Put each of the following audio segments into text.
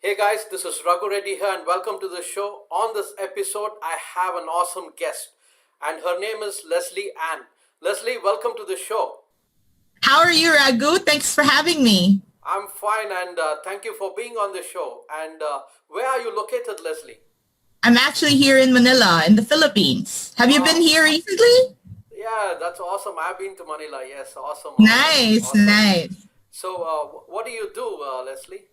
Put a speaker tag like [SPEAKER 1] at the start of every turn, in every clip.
[SPEAKER 1] Hey guys, this is Raghu Reddy here and welcome to the show. On this episode, I have an awesome guest and her name is Lesley Anne. Lesley, welcome to the show.
[SPEAKER 2] How are you, Raghu? Thanks for having me.
[SPEAKER 1] I'm fine and thank you for being on the show. And where are you located, Lesley?
[SPEAKER 2] I'm actually here in Manila, in the Philippines. Have you been
[SPEAKER 1] Wow.
[SPEAKER 2] here recently?
[SPEAKER 1] Yeah, that's awesome. I've been to Manila. Yes, awesome, awesome,
[SPEAKER 2] Nice,
[SPEAKER 1] awesome.
[SPEAKER 2] nice.
[SPEAKER 1] So, what do you do, Lesley?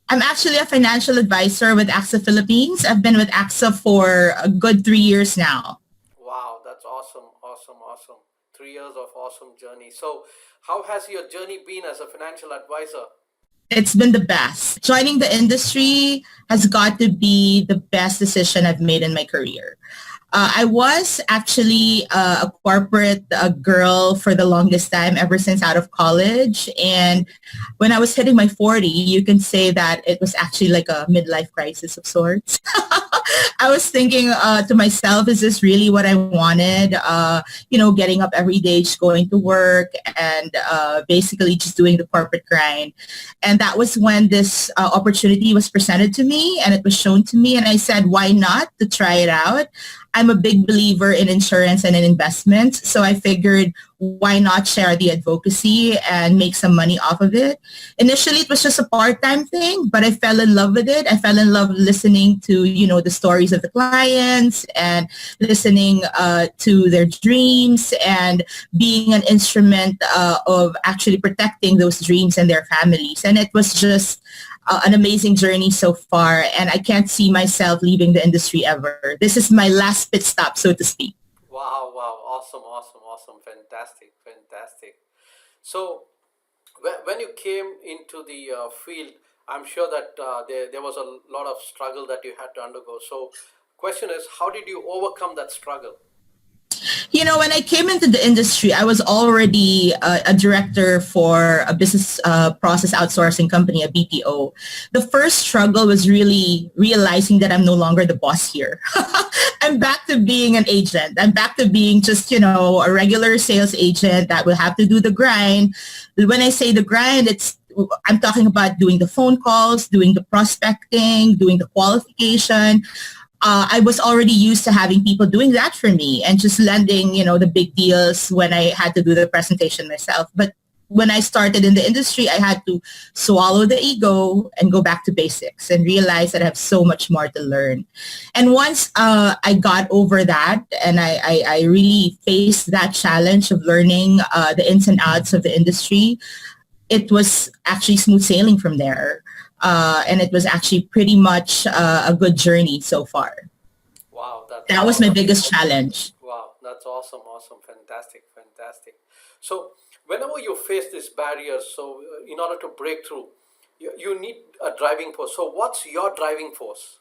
[SPEAKER 2] I'm actually a financial advisor with AXA Philippines. I've been with AXA for a good 3 years now.
[SPEAKER 1] Wow, that's awesome, awesome, awesome. 3 years of awesome journey. So, how has your journey been as a financial advisor?
[SPEAKER 2] It's been the best. Joining the industry has got to be the best decision I've made in my career. I was actually a corporate girl for the longest time, ever since out of college. And when I was hitting my 40, you can say that it was actually like a midlife crisis of sorts. I was thinking to myself, is this really what I wanted? Getting up every day, just going to work and basically just doing the corporate grind. And that was when this opportunity was presented to me and it was shown to me. And I said, why not to try it out? I'm a big believer in insurance and in investments. So I figured, why not share the advocacy and make some money off of it? Initially, it was just a part-time thing, but I fell in love with it. I fell in love listening to, the stories of the clients and listening to their dreams and being an instrument of actually protecting those dreams and their families. And it was just an amazing journey so far, and I can't see myself leaving the industry ever. This is my last pit stop, so to speak.
[SPEAKER 1] Wow, wow, awesome, awesome, awesome, fantastic, fantastic. So, when you came into the field, I'm sure that there was a lot of struggle that you had to undergo. So, question is, how did you overcome that struggle?
[SPEAKER 2] When I came into the industry, I was already a director for a business process outsourcing company, a BPO. The first struggle was really realizing that I'm no longer the boss here. I'm back to being an agent. I'm back to being just, a regular sales agent that will have to do the grind. When I say the grind, I'm talking about doing the phone calls, doing the prospecting, doing the qualification. I was already used to having people doing that for me and just landing, the big deals when I had to do the presentation myself. But when I started in the industry, I had to swallow the ego and go back to basics and realize that I have so much more to learn. And once I got over that and I really faced that challenge of learning the ins and outs of the industry, it was actually smooth sailing from there. And it was actually pretty much a good journey so far.
[SPEAKER 1] Wow, that's
[SPEAKER 2] That was my
[SPEAKER 1] awesome.
[SPEAKER 2] biggest challenge.
[SPEAKER 1] Wow, that's awesome, awesome, fantastic, fantastic. So, whenever you face these barriers, so in order to break through, you need a driving force. So, what's your driving force?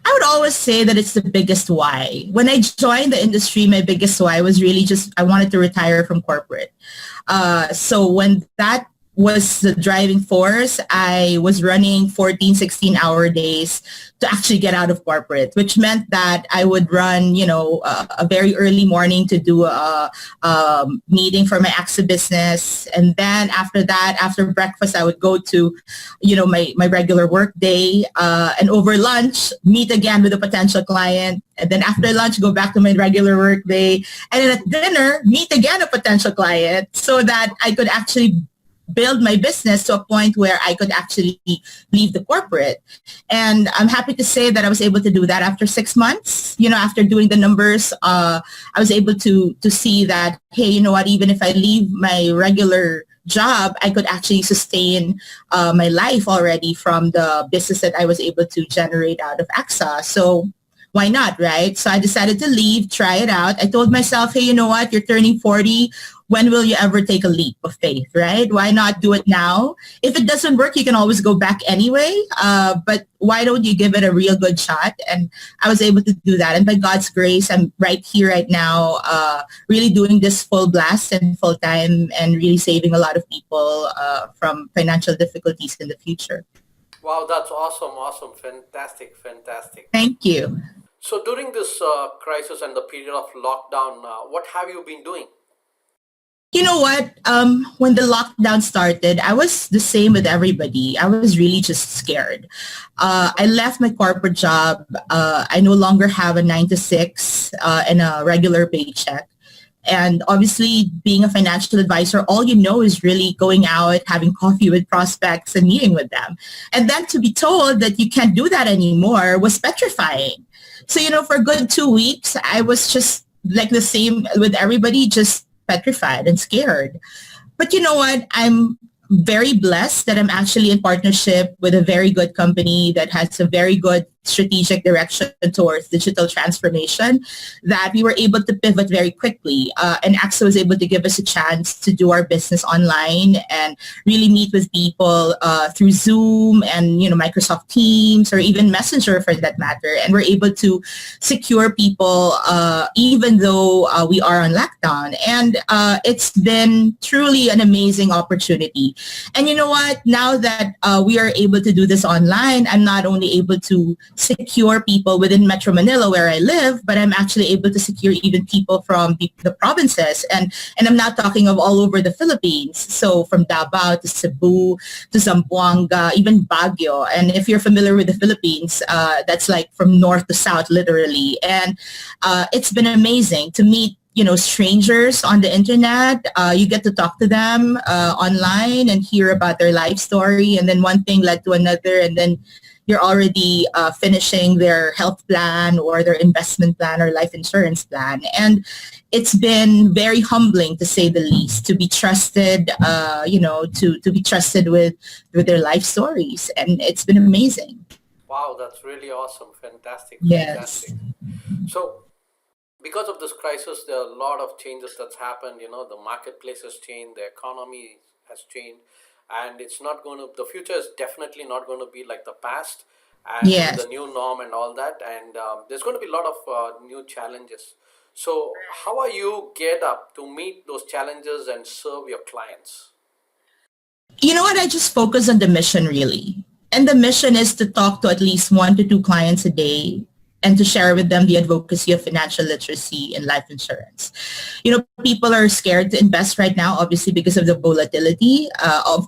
[SPEAKER 2] I would always say that it's the biggest why. When I joined the industry, my biggest why was really just I wanted to retire from corporate. So when that was the driving force, I was running 14, 16-hour days to actually get out of corporate, which meant that I would run, a very early morning to do a meeting for my AXA business. And then after that, after breakfast, I would go to, my regular work day. And over lunch, meet again with a potential client. And then after lunch, go back to my regular work day. And then at dinner, meet again a potential client so that I could actually build my business to a point where I could actually leave the corporate. And I'm happy to say that I was able to do that after 6 months. After doing the numbers, I was able to see that, hey, you know what, even if I leave my regular job, I could actually sustain my life already from the business that I was able to generate out of AXA. So why not, right? So I decided to leave, try it out. I told myself, hey, you know what? You're turning 40. When will you ever take a leap of faith, right? Why not do it now? If it doesn't work, you can always go back anyway. But why don't you give it a real good shot? And I was able to do that. And by God's grace, I'm right here right now, really doing this full blast and full time and really saving a lot of people from financial difficulties in the future.
[SPEAKER 1] Wow, that's awesome, awesome, fantastic, fantastic.
[SPEAKER 2] Thank you.
[SPEAKER 1] So, during this crisis and the period of lockdown, what have you been doing?
[SPEAKER 2] You know what? When the lockdown started, I was the same with everybody. I was really just scared. I left my corporate job. I no longer have a 9 to 6 and a regular paycheck. And obviously, being a financial advisor, all you know is really going out, having coffee with prospects and meeting with them. And then to be told that you can't do that anymore was petrifying. So, for a good 2 weeks, I was just like the same with everybody, just petrified and scared. But you know what? I'm very blessed that I'm actually in partnership with a very good company that has a very good strategic direction towards digital transformation, that we were able to pivot very quickly. And AXA was able to give us a chance to do our business online and really meet with people through Zoom and, Microsoft Teams or even Messenger for that matter. And we're able to secure people even though we are on lockdown. And it's been truly an amazing opportunity. And you know what? Now that we are able to do this online, I'm not only able to secure people within Metro Manila where I live, but I'm actually able to secure even people from the provinces. And I'm not talking of all over the Philippines. So from Davao to Cebu to Zamboanga, even Baguio. And if you're familiar with the Philippines, that's like from north to south, literally. And it's been amazing to meet strangers on the internet. You get to talk to them online and hear about their life story. And then one thing led to another. And then you're already finishing their health plan or their investment plan or life insurance plan. And it's been very humbling, to say the least, to be trusted, to be trusted with their life stories. And it's been amazing.
[SPEAKER 1] Wow, that's really awesome. Fantastic.
[SPEAKER 2] Yes.
[SPEAKER 1] Fantastic. So, because of this crisis, there are a lot of changes that's happened. The marketplace has changed, the economy has changed, and it's not going to. The future is definitely not going to be like the past, and with
[SPEAKER 2] Yes.
[SPEAKER 1] the new norm and all that. And there's going to be a lot of new challenges. So, how are you geared up to meet those challenges and serve your clients?
[SPEAKER 2] You know what? I just focus on the mission, really. And the mission is to talk to at least 1 to 2 clients a day and to share with them the advocacy of financial literacy and life insurance. People are scared to invest right now, obviously, because of the volatility.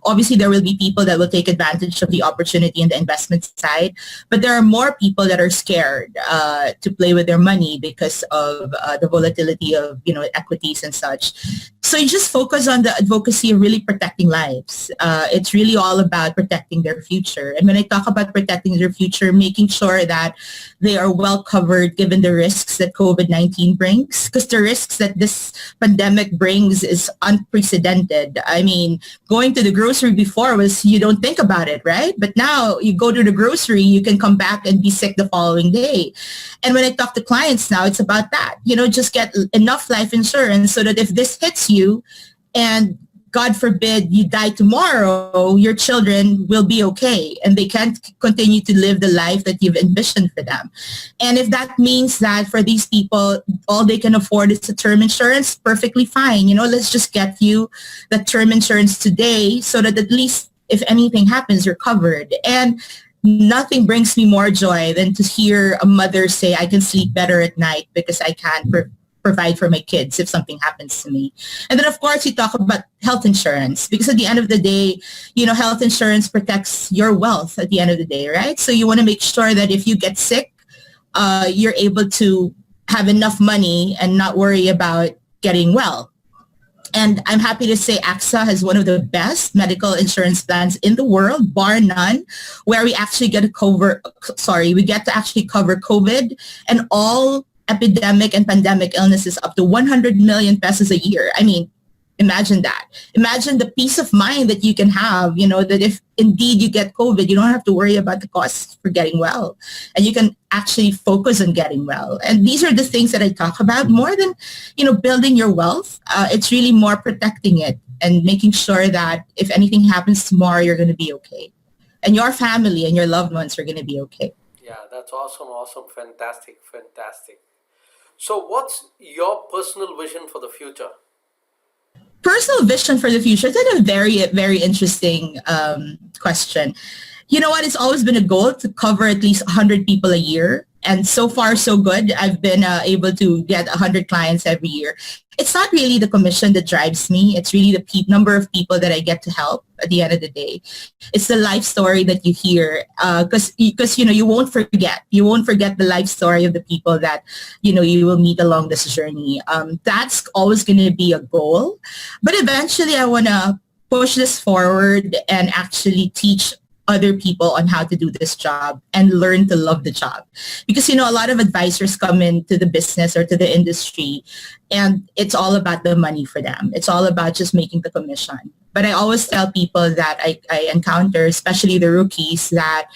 [SPEAKER 2] Obviously, there will be people that will take advantage of the opportunity in the investment side, but there are more people that are scared to play with their money because of the volatility of, equities and such. So you just focus on the advocacy of really protecting lives. It's really all about protecting their future. And when I talk about protecting their future, making sure that they are well covered given the risks that COVID-19 brings, because the risks that this pandemic brings is unprecedented. I mean, going to the grocery before was, you don't think about it, right? But now you go to the grocery, you can come back and be sick the following day. And when I talk to clients now, it's about that. Just get enough life insurance so that if this hits you and God forbid you die tomorrow, your children will be okay and they can continue to live the life that you've envisioned for them. And if that means that for these people, all they can afford is a term insurance, perfectly fine. Let's just get you the term insurance today so that at least if anything happens, you're covered. And nothing brings me more joy than to hear a mother say, I can sleep better at night because I can provide for my kids if something happens to me. And then, of course, you talk about health insurance because at the end of the day, health insurance protects your wealth at the end of the day, right? So you want to make sure that if you get sick, you're able to have enough money and not worry about getting well. And I'm happy to say AXA has one of the best medical insurance plans in the world, bar none, where we actually get to actually cover COVID and all epidemic and pandemic illnesses up to 100 million pesos a year. I mean, imagine that. Imagine the peace of mind that you can have, that if indeed you get COVID, you don't have to worry about the costs for getting well. And you can actually focus on getting well. And these are the things that I talk about more than, building your wealth. It's really more protecting it and making sure that if anything happens tomorrow, you're going to be okay. And your family and your loved ones are going to be okay.
[SPEAKER 1] Yeah, that's awesome, awesome, fantastic, fantastic. So, what's your personal vision for the future?
[SPEAKER 2] Personal vision for the future? That's a very, very interesting question. You know what? It's always been a goal to cover at least 100 people a year And so far, so good. I've been able to get 100 clients every year. It's not really the commission that drives me. It's really the number of people that I get to help at the end of the day. It's the life story that you hear, because you won't forget. You won't forget the life story of the people that you will meet along this journey. That's always going to be a goal, but eventually I want to push this forward and actually teach other people on how to do this job and learn to love the job. Because, a lot of advisors come into the business or to the industry and it's all about the money for them. It's all about just making the commission. But I always tell people that I encounter, especially the rookies, that,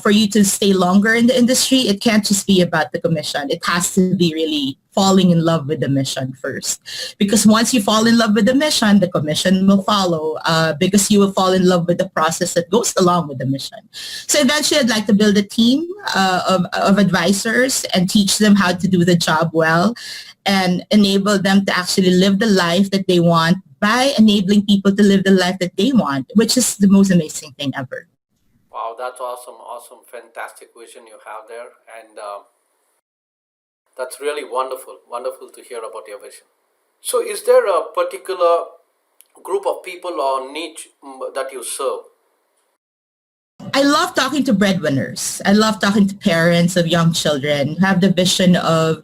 [SPEAKER 2] for you to stay longer in the industry, it can't just be about the commission. It has to be really falling in love with the mission first. Because once you fall in love with the commission will follow, because you will fall in love with the process that goes along with the mission. So eventually I'd like to build a team of advisors and teach them how to do the job well and enable them to actually live the life that they want by enabling people to live the life that they want, which is the most amazing thing ever.
[SPEAKER 1] Wow, that's awesome, fantastic vision you have there. And that's really wonderful to hear about your vision. So is there a particular group of people or niche that you serve?
[SPEAKER 2] I love talking to breadwinners. I love talking to parents of young children who have the vision of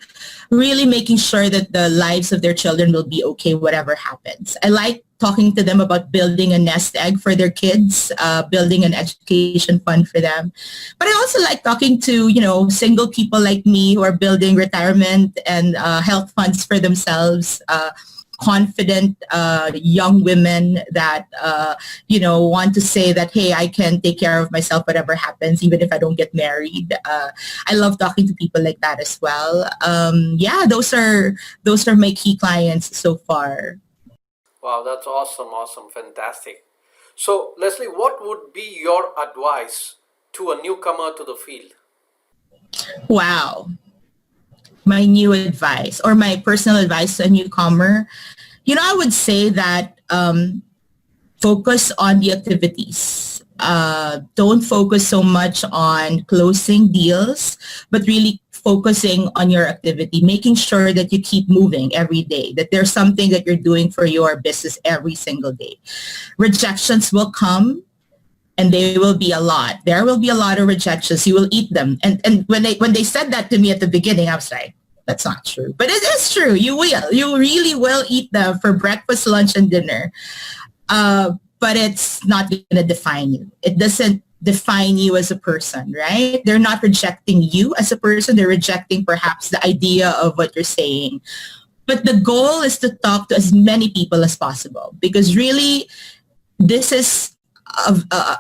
[SPEAKER 2] really making sure that the lives of their children will be okay, whatever happens. I like talking to them about building a nest egg for their kids, building an education fund for them. But I also like talking to, single people like me who are building retirement and health funds for themselves, confident young women that, want to say that, hey, I can take care of myself, whatever happens, even if I don't get married. I love talking to people like that as well. Those are my key clients so far.
[SPEAKER 1] Wow, that's awesome, fantastic. So, Lesley, what would be your advice to a newcomer to the field?
[SPEAKER 2] Wow. My new advice or my personal advice to a newcomer, I would say that focus on the activities. Don't focus so much on closing deals, but really focusing on your activity, making sure that you keep moving every day, that there's something that you're doing for your business every single day. Rejections will come and they will be a lot. There will be a lot of rejections. You will eat them. And when they said that to me at the beginning, I was like, that's not true. But it is true. You will. You really will eat them for breakfast, lunch, and dinner. But it's not going to define you. It doesn't define you as a person, right? They're not rejecting you as a person. They're rejecting perhaps the idea of what you're saying. But the goal is to talk to as many people as possible because really this is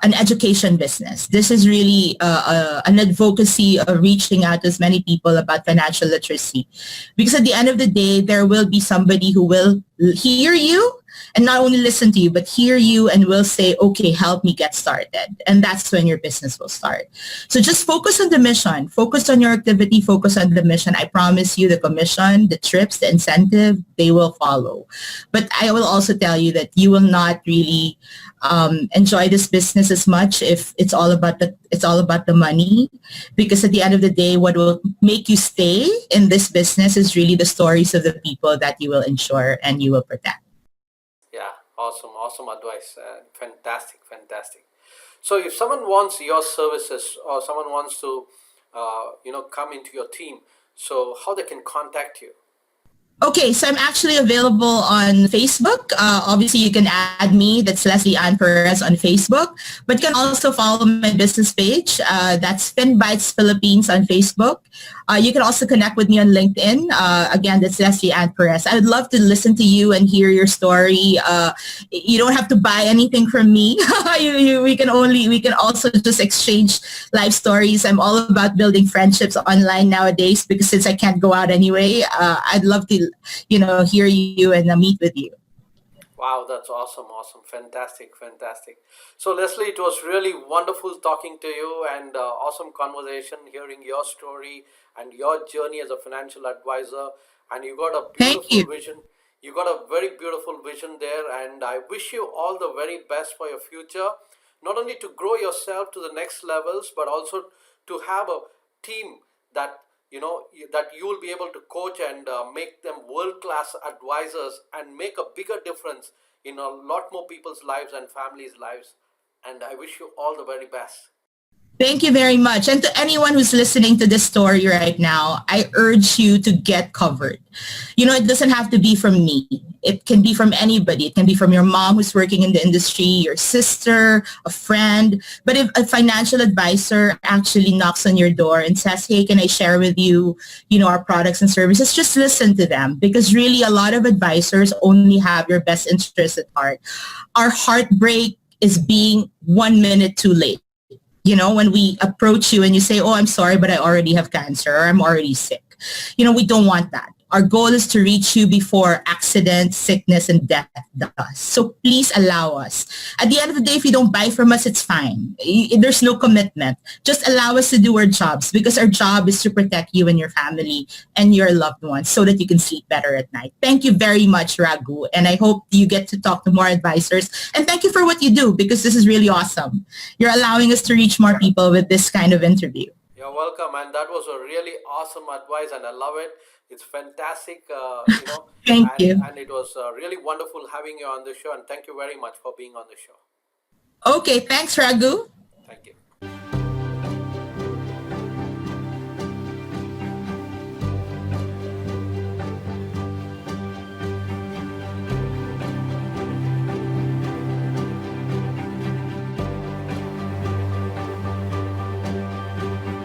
[SPEAKER 2] an education business. This is really an advocacy of reaching out to as many people about financial literacy. Because at the end of the day, there will be somebody who will hear you and not only listen to you, but hear you and will say, okay, help me get started. And that's when your business will start. So just focus on the mission, focus on your activity, focus on the mission. I promise you the commission, the trips, the incentive, they will follow. But I will also tell you that you will not really enjoy this business as much if it's all about the money, because at the end of the day, what will make you stay in this business is really the stories of the people that you will insure and you will protect.
[SPEAKER 1] Yeah, awesome advice. Fantastic. So if someone wants your services or someone wants to, come into your team, so how they can contact you?
[SPEAKER 2] Okay, so I'm actually available on Facebook. Obviously, you can add me. That's Lesley Anne Perez on Facebook. But you can also follow my business page. That's FinBites Philippines on Facebook. You can also connect with me on LinkedIn. Again, that's Lesley Anne Perez. I would love to listen to you and hear your story. You don't have to buy anything from me. We can also just exchange life stories. I'm all about building friendships online nowadays because since I can't go out anyway, I'd love to hear you and meet with you.
[SPEAKER 1] Wow, that's awesome. Fantastic. So, Lesley, it was really wonderful talking to you and awesome conversation, hearing your story and your journey as a financial advisor. And you got a
[SPEAKER 2] Thank
[SPEAKER 1] beautiful
[SPEAKER 2] you.
[SPEAKER 1] vision. You got a very beautiful vision there. And I wish you all the very best for your future, not only to grow yourself to the next levels, but also to have a team that that you will be able to coach and make them world-class advisors and make a bigger difference in a lot more people's lives and families' lives. And I wish you all the very best.
[SPEAKER 2] Thank you very much. And to anyone who's listening to this story right now, I urge you to get covered. It doesn't have to be from me. It can be from anybody. It can be from your mom who's working in the industry, your sister, a friend. But if a financial advisor actually knocks on your door and says, hey, can I share with you, our products and services, just listen to them, because really a lot of advisors only have your best interest at heart. Our heartbreak is being 1 minute too late. When we approach you and you say, oh, I'm sorry, but I already have cancer, or I'm already sick. We don't want that. Our goal is to reach you before accident, sickness, and death does. So please allow us. At the end of the day, if you don't buy from us, it's fine. There's no commitment. Just allow us to do our jobs, because our job is to protect you and your family and your loved ones so that you can sleep better at night. Thank you very much, Raghu. And I hope you get to talk to more advisors. And thank you for what you do, because this is really awesome. You're allowing us to reach more people with this kind of interview.
[SPEAKER 1] You're welcome. And that was a really awesome advice, and I love it. It's fantastic,
[SPEAKER 2] Thank you.
[SPEAKER 1] And it was really wonderful having you on the show. And thank you very much for being on the show.
[SPEAKER 2] Okay, thanks, Raghu.
[SPEAKER 1] Thank you.